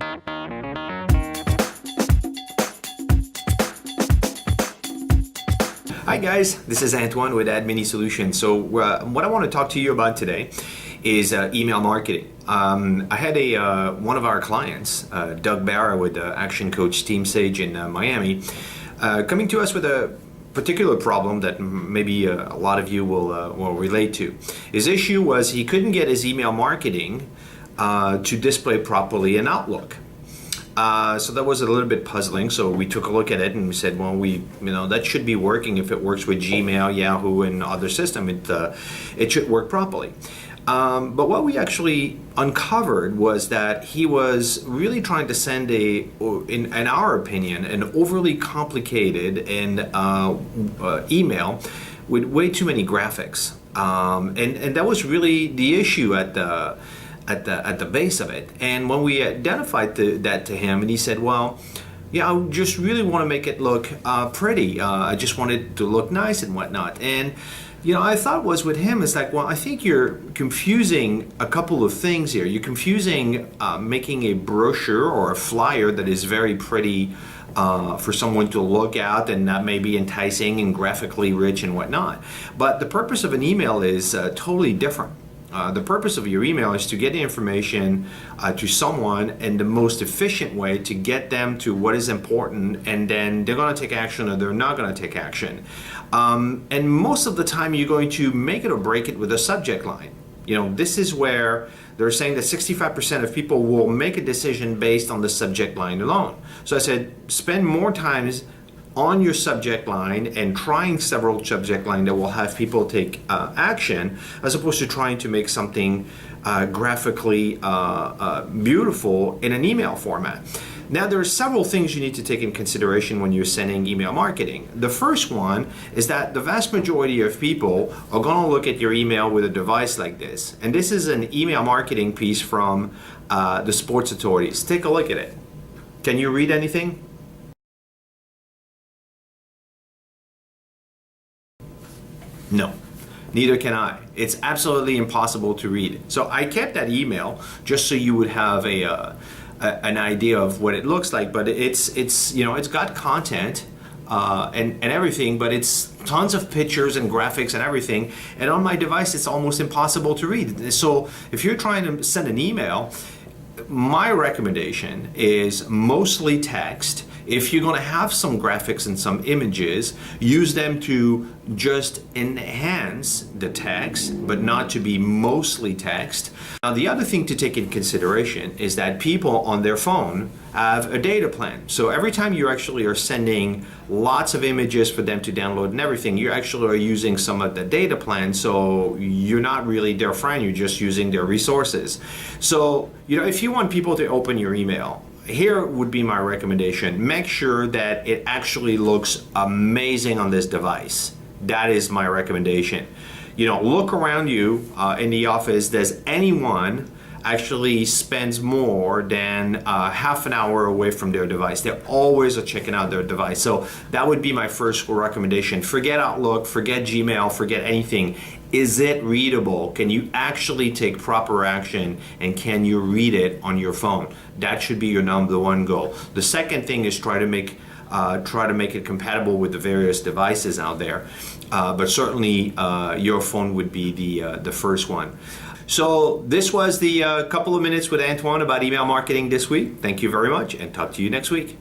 Hi guys, this is Antoine with Admini Solutions. So what I want to talk to you about today is email marketing. I had one of our clients, Doug Barra with Action Coach Team Sage in Miami, coming to us with a particular problem that maybe a lot of you will relate to. His issue was he couldn't get his email marketing to display properly in Outlook. So that was a little bit puzzling. So we took a look at it and we said, well, that should be working if it works with Gmail, Yahoo, and other systems. It should work properly. But what we actually uncovered was that he was really trying to send in our opinion, an overly complicated email with way too many graphics, and that was really the issue at the base of it. And when we identified that to him, and he said, well, yeah, I just really want to make it look pretty. I just want it to look nice and whatnot. And I thought was with him, it's like, well, I think you're confusing a couple of things here. You're confusing making a brochure or a flyer that is very pretty for someone to look at, and that may be enticing and graphically rich and whatnot. But the purpose of an email is totally different. The purpose of your email is to get the information to someone in the most efficient way to get them to what is important, and then they're going to take action or they're not going to take action. And most of the time you're going to make it or break it with a subject line. This is where they're saying that 65% of people will make a decision based on the subject line alone. So I said, spend more times on your subject line and trying several subject lines that will have people take action, as opposed to trying to make something graphically beautiful in an email format. Now, there are several things you need to take in consideration when you're sending email marketing. The first one is that the vast majority of people are going to look at your email with a device like this. And this is an email marketing piece from the sports authorities. Take a look at it. Can you read anything? No, neither can I. It's absolutely impossible to read. So I kept that email just so you would have an idea of what it looks like. But it's got content and everything, but it's tons of pictures and graphics and everything. And on my device, it's almost impossible to read. So if you're trying to send an email, my recommendation is mostly text. If you're going to have some graphics and some images, use them to just enhance the text, but not to be mostly text. Now, the other thing to take in consideration is that people on their phone have a data plan. So every time you actually are sending lots of images for them to download and everything, you actually are using some of the data plan. So you're not really their friend, you're just using their resources. So, if you want people to open your email, here would be my recommendation. Make sure that it actually looks amazing on this device. That is my recommendation. Look around you in the office. Does anyone actually spends more than half an hour away from their device? They always are checking out their device. So that would be my first recommendation. Forget Outlook, forget Gmail, forget anything. Is it readable? Can you actually take proper action, and can you read it on your phone? That should be your number one goal. The second thing is try to make it compatible with the various devices out there. But certainly your phone would be the first one. So this was the couple of minutes with Antoine about email marketing this week. Thank you very much, and talk to you next week.